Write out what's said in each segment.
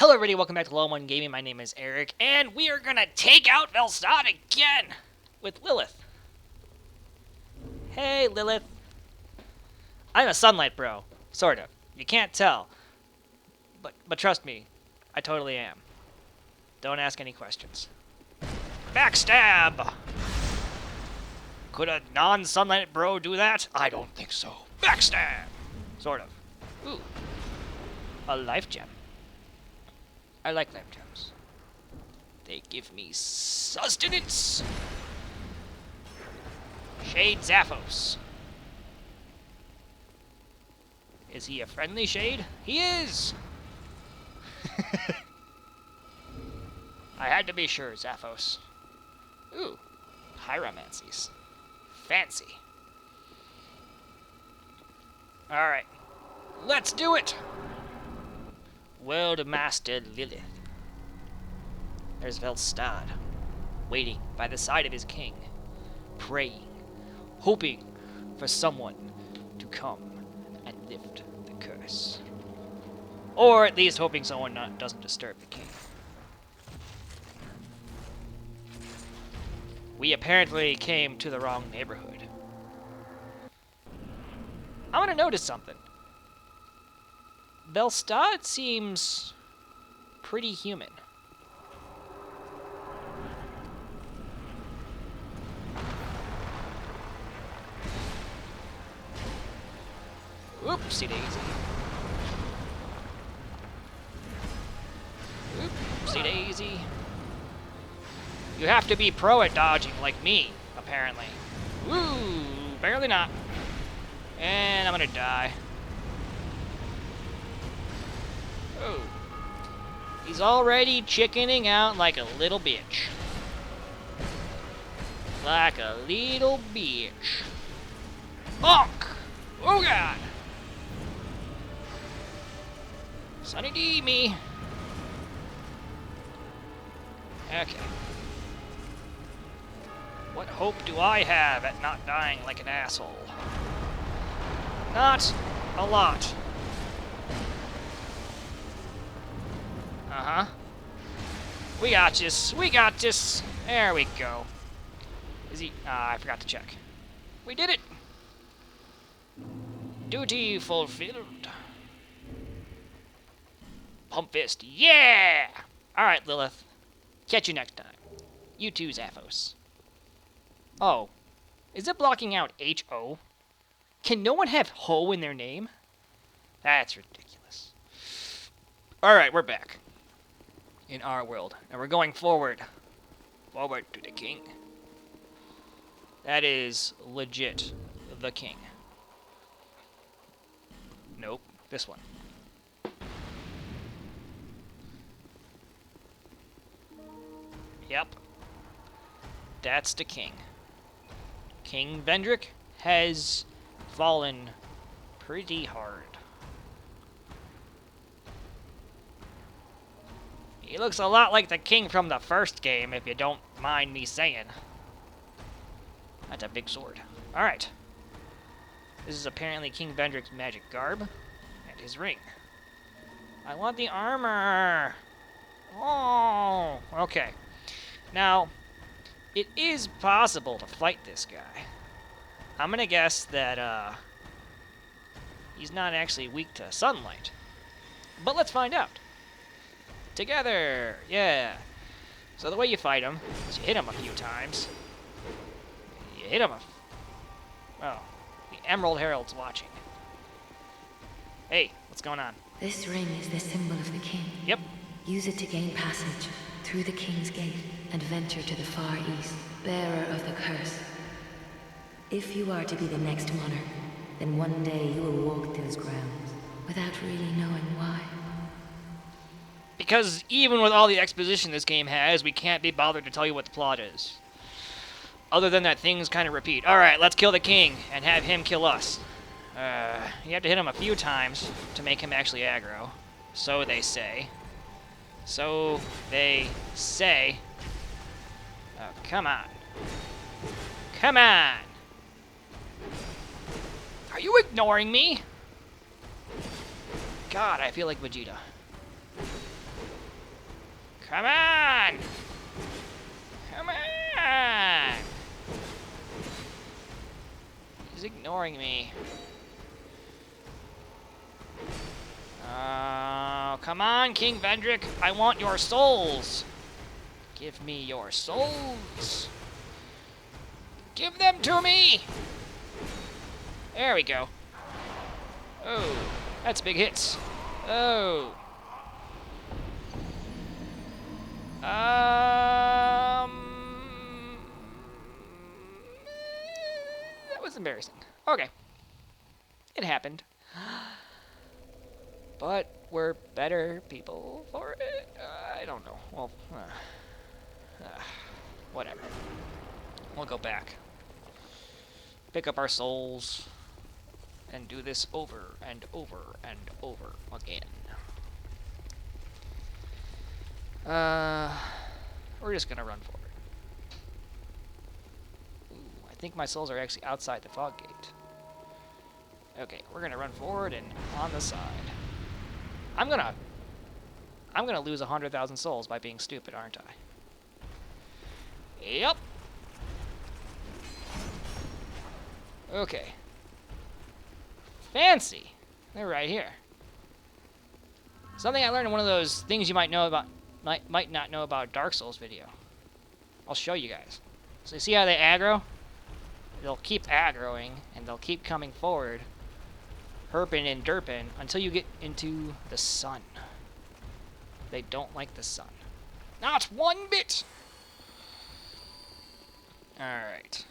Hello everybody, welcome back to Level 1 Gaming. My name is Eric, and we are gonna take out Velstad again with Lilith. Hey Lilith. I'm a Sunlight bro, sort of. You can't tell. But trust me, I totally am. Don't ask any questions. Backstab! Could a non-Sunlight bro do that? I don't think so. Backstab! Sort of. Ooh. A life gem. I like life gems. They give me sustenance. Shade Zaphos. Is he a friendly shade? He is! I had to be sure, Zaphos. Ooh, Hieromancies. Fancy. Alright, let's do it! World Master Lilith. There's Velstad, waiting by the side of his king, praying, hoping for someone to come and lift the curse. Or at least hoping someone doesn't disturb the king. We apparently came to the wrong neighborhood. I'm gonna notice something. Velstad seems pretty human. Oopsie daisy. Oopsie daisy. You have to be pro at dodging like me, apparently. Woo! Barely not. And I'm gonna die. Oh. He's already chickening out like a little bitch. Like a little bitch. Bonk! Oh god! Sunny D me. Okay. What hope do I have at not dying like an asshole? Not a lot. Uh-huh. We got this. We got this. There we go. Is he... I forgot to check. We did it. Duty fulfilled. Pump fist. Yeah! Alright, Lilith. Catch you next time. You too, Zaphos. Oh. Is it blocking out H-O? Can no one have Ho in their name? That's ridiculous. Alright, we're back. In our world. And we're going forward. Forward to the king. That is legit the king. Nope. This one. Yep. That's the king. King Vendrick has fallen pretty hard. He looks a lot like the king from the first game, if you don't mind me saying. That's a big sword. Alright. This is apparently King Vendrick's magic garb. And his ring. I want the armor! Oh! Okay. Now, it is possible to fight this guy. I'm gonna guess that, he's not actually weak to sunlight. But let's find out. Together! Yeah. So the way you fight him is you hit him a few times. You hit him Oh. The Emerald Herald's watching. Hey, what's going on? This ring is the symbol of the king. Yep. Use it to gain passage through the king's gate and venture to the far east, bearer of the curse. If you are to be the next monarch, then one day you will walk those grounds without really knowing why. Because even with all the exposition this game has, we can't be bothered to tell you what the plot is. Other than that things kind of repeat. Alright, let's kill the king and have him kill us. You have to hit him a few times to make him actually aggro. So they say. So they say. Oh, come on. Come on! Are you ignoring me? God, I feel like Vegeta. Come on! Come on! He's ignoring me. Come on, King Vendrick. I want your souls. Give me your souls. Give them to me! There we go. Oh, that's big hits. Oh. That was embarrassing. Okay. It happened. But we're better people for it? I don't know. Well, whatever. We'll go back. Pick up our souls. And do this over and over and over again. We're just gonna run for it. Ooh, I think my souls are actually outside the fog gate. Okay, we're gonna run forward and on the side. I'm gonna lose 100,000 souls by being stupid, aren't I? Yep. Okay. Fancy. They're right here. Something I learned in one of those things you might know about, might not know about Dark Souls video. I'll show you guys. So you see how they aggro? They'll keep aggroing, and they'll keep coming forward, herping and derping, until you get into the sun. They don't like the sun. Not one bit! Alright.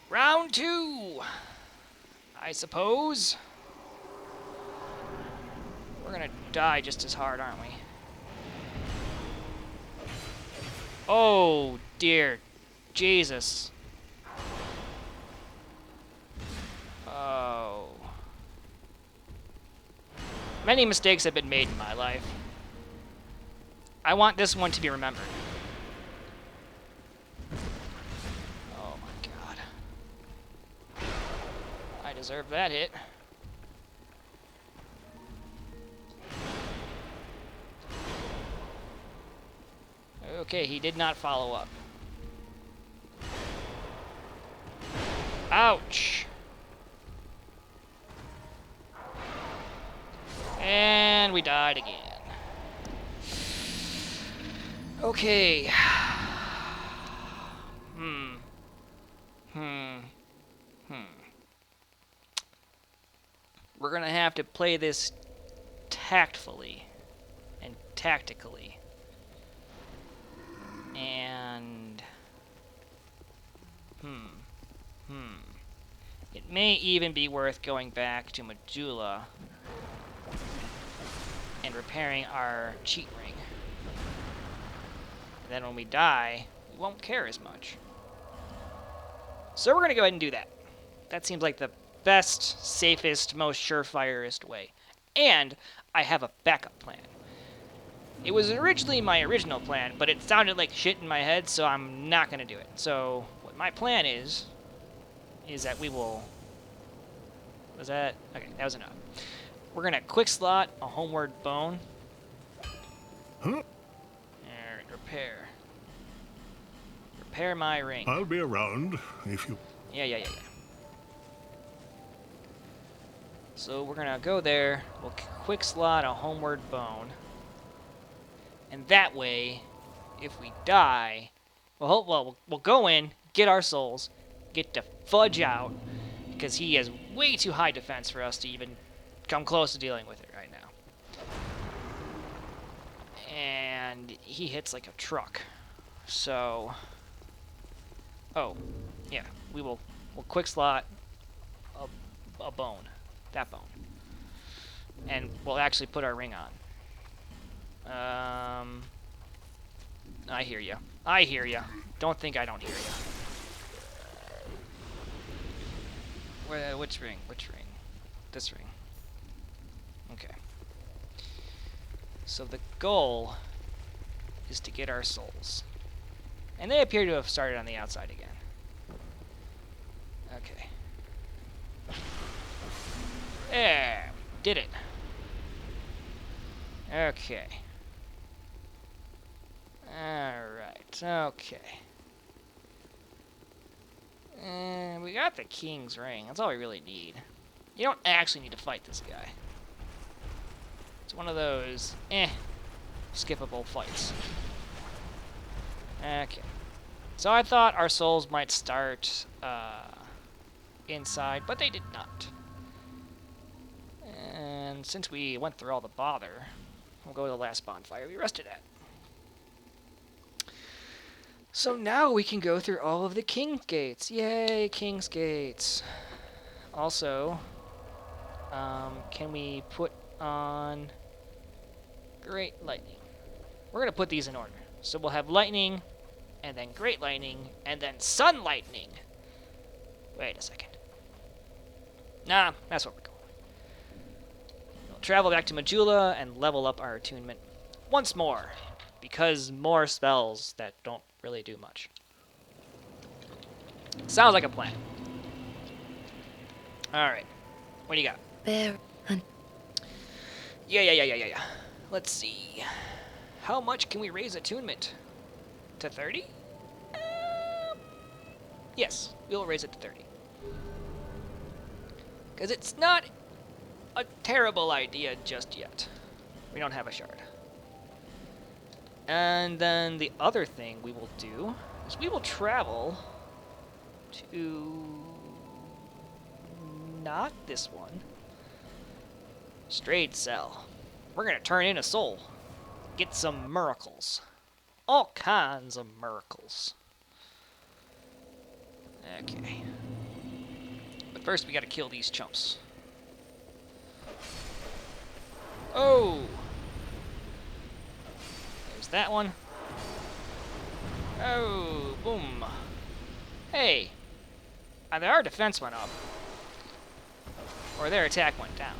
Round 2, I suppose. We're gonna die just as hard, aren't we? Oh, dear Jesus. Oh. Many mistakes have been made in my life. I want this one to be remembered. Oh my God. I deserve that hit. Okay, he did not follow up. Ouch! And we died again. Okay. We're gonna have to play this tactfully and tactically. And it may even be worth going back to Majula and repairing our cheat ring. Then when we die, we won't care as much. So we're gonna go ahead and do that. That seems like the best, safest, most surefirest way. And I have a backup plan. It was originally my original plan, but it sounded like shit in my head, so I'm not going to do it. So, what my plan is that we will... Was that... Okay, that was enough. We're going to quick slot a homeward bone. Huh? And repair. Repair my ring. I'll be around if you... Yeah. So, we're going to go there. We'll quick slot a homeward bone. And that way, if we die, we'll go in, get our souls, get to fudge out, because he has way too high defense for us to even come close to dealing with it right now. And he hits like a truck. So, oh, yeah, we'll quick slot a bone, that bone. And we'll actually put our ring on. I hear you. I hear you. Don't think I don't hear you. Which ring? Which ring? This ring. Okay. So the goal is to get our souls. And they appear to have started on the outside again. Okay. There. Did it. Okay. Alright, okay. And we got the King's Ring. That's all we really need. You don't actually need to fight this guy. It's one of those, skippable fights. Okay. So I thought our souls might start inside, but they did not. And since we went through all the bother, we'll go to the last bonfire we rested at. So now we can go through all of the King's Gates. Yay, King's Gates. Also, can we put on Great Lightning? We're going to put these in order. So we'll have Lightning, and then Great Lightning, and then Sun Lightning. Wait a second. Nah, that's where we're going. We'll travel back to Majula and level up our attunement once more, because more spells that don't really do much. Sounds like a plan. Alright. What do you got? Bear hunt. Yeah. Let's see. How much can we raise attunement? To 30? Yes, we'll raise it to 30. Because it's not a terrible idea just yet. We don't have a shard. And then the other thing we will do is we will travel to not this one. Strayed Cell. We're gonna turn in a soul. Get some miracles. All kinds of miracles. Okay. But first we gotta kill these chumps. Oh! There's that one. Oh, boom. Hey. Either our defense went up, or their attack went down.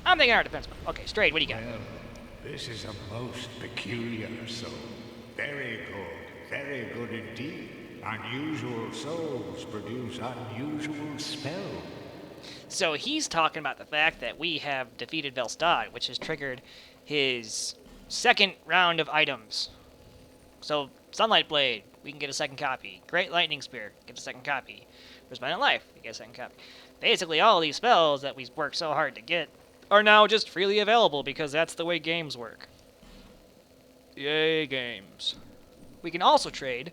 I'm thinking our defense went up. Okay, Strayed, what do you got? Well, this is a most peculiar soul. Very good indeed. Unusual souls produce unusual spells. So he's talking about the fact that we have defeated Velstad, which has triggered his second round of items. So, Sunlight Blade, we can get a second copy. Great Lightning Spear, get a second copy. Resplendent Life, we get a second copy. Basically, all these spells that we worked so hard to get are now just freely available because that's the way games work. Yay, games. We can also trade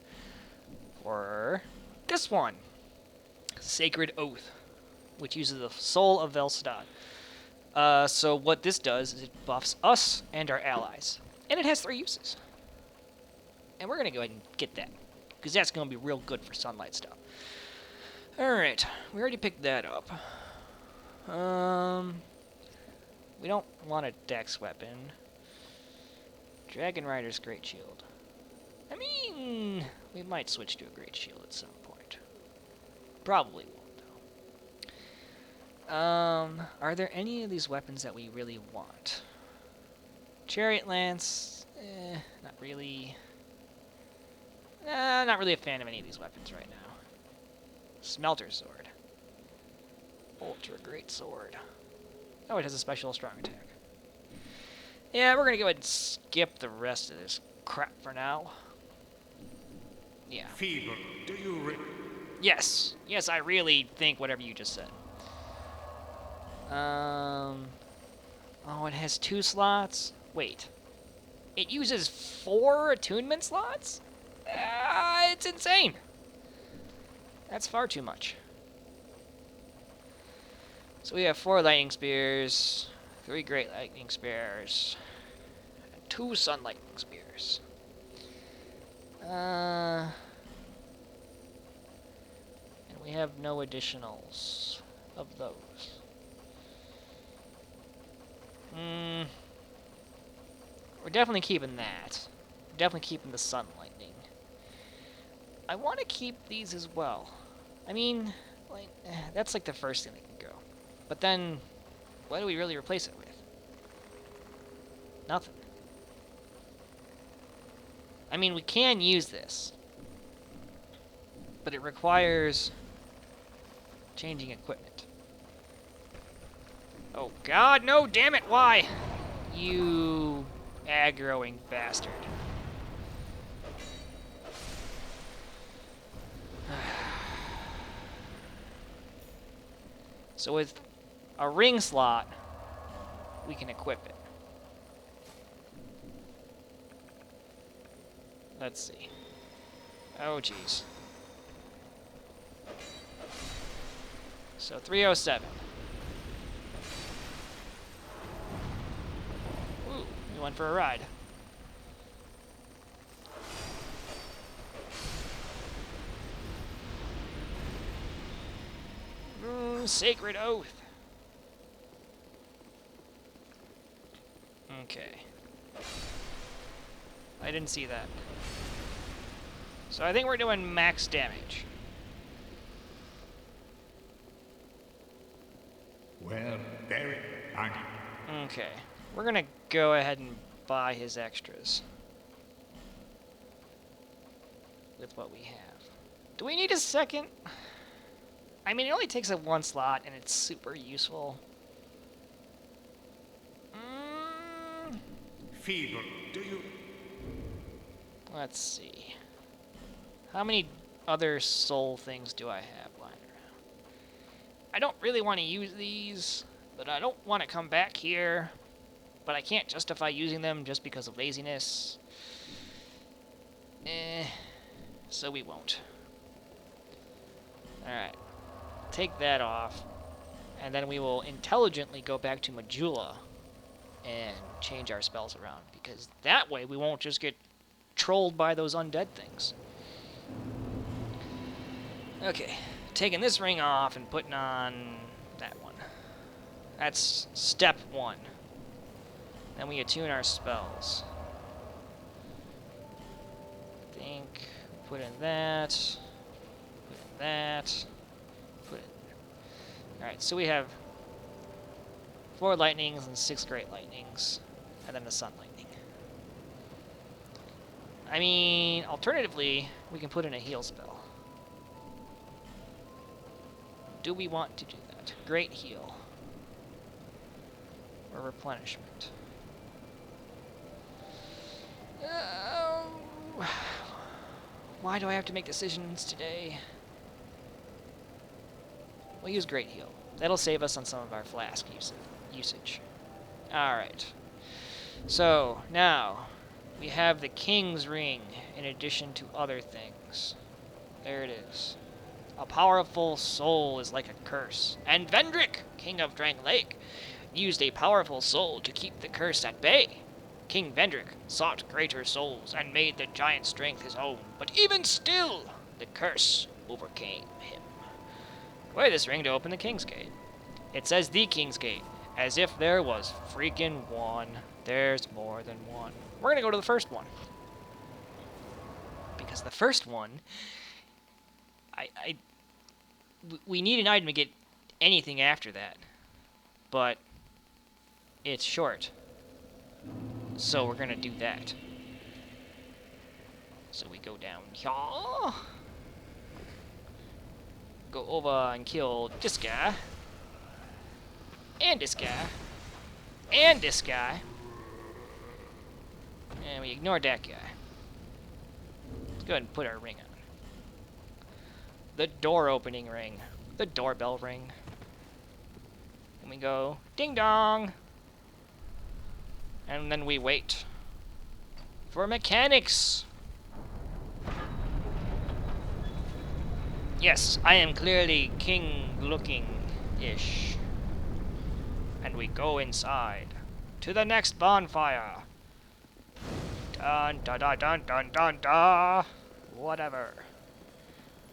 for this one. Sacred Oath, which uses the soul of Velstad. So what this does is it buffs us and our allies. And it has 3 uses. And we're going to go ahead and get that, because that's going to be real good for sunlight stuff. Alright, we already picked that up. We don't want a dex weapon. Dragon Rider's Great Shield. I mean, we might switch to a Great Shield at some point. Probably won't, though. Are there any of these weapons that we really want? Chariot Lance, not really. Not really a fan of any of these weapons right now. Smelter Sword. Ultra Great Sword. Oh, it has a special strong attack. Yeah, we're gonna go ahead and skip the rest of this crap for now. Yeah. Feeble, do you Yes, I really think whatever you just said. Oh, it has 2 slots? Wait. It uses 4 attunement slots? It's insane. That's far too much. So we have 4 lightning spears, 3 great lightning spears, and 2 sun lightning spears. And we have no additionals of those. We're definitely keeping that. We're definitely keeping the sun lightning. I want to keep these as well. I mean, like, that's like the first thing that can go. But then, what do we really replace it with? Nothing. I mean, we can use this, but it requires changing equipment. Oh God, no! Damn it! Why? You aggroing bastard. So with a ring slot, we can equip it. Let's see. Oh, jeez. So 307. Ooh, we went for a ride. Sacred Oath. Okay. I didn't see that. So I think we're doing max damage. Well, very fine. Okay. We're gonna go ahead and buy his extras. With what we have. Do we need a second? I mean, it only takes up one slot, and it's super useful. Feeble, do you... Let's see. How many other soul things do I have lying around? I don't really want to use these, but I don't want to come back here. But I can't justify using them just because of laziness. So we won't. Alright. Take that off. And then we will intelligently go back to Majula and change our spells around. Because that way we won't just get trolled by those undead things. Okay. Taking this ring off and putting on that one. That's step one. Then we attune our spells. I think put in that. Put in that. Put in. Alright, so we have 4 lightnings and 6 great lightnings. And then the sun lightning. I mean, alternatively, we can put in a heal spell. Do we want to do that? Great heal. Or replenishment. Why do I have to make decisions today? We'll use Great Heal. That'll save us on some of our flask usage. Alright. So, now, we have the King's Ring in addition to other things. There it is. A powerful soul is like a curse. And Vendrick, King of Drang Lake, used a powerful soul to keep the curse at bay. King Vendrick sought greater souls and made the giant strength his own, but even still, the curse overcame him. Wear this ring to open the King's Gate. It says the King's Gate, as if there was freaking one. There's more than one. We're gonna go to the first one. Because the first one, we need an item to get anything after that. But it's short. So we're gonna do that. So we go down here. Go over and kill this guy. And this guy. And this guy. And we ignore that guy. Let's go ahead and put our ring on. The door opening ring. The doorbell ring. And we go ding dong. And then we wait for mechanics. Yes, I am clearly king-looking-ish. And we go inside to the next bonfire. Dun dun dun dun dun dun dun. Whatever.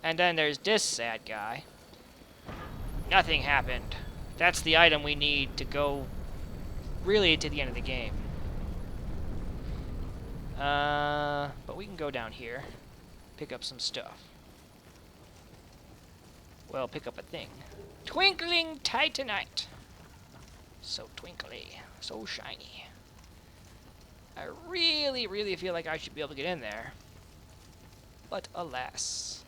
And then there's this sad guy. Nothing happened. That's the item we need to go really to the end of the game. But we can go down here, pick up some stuff. Well, pick up a thing. Twinkling Titanite. So twinkly, so shiny. I really, really feel like I should be able to get in there. But alas,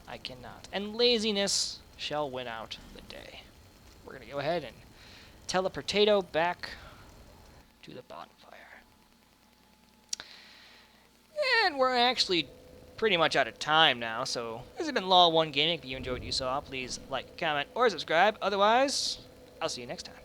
I cannot. And laziness shall win out the day. We're gonna go ahead and teleportato back to the bonfire. And we're actually pretty much out of time now, so this has been Law 1 Gaming. If you enjoyed what you saw, please like, comment, or subscribe. Otherwise, I'll see you next time.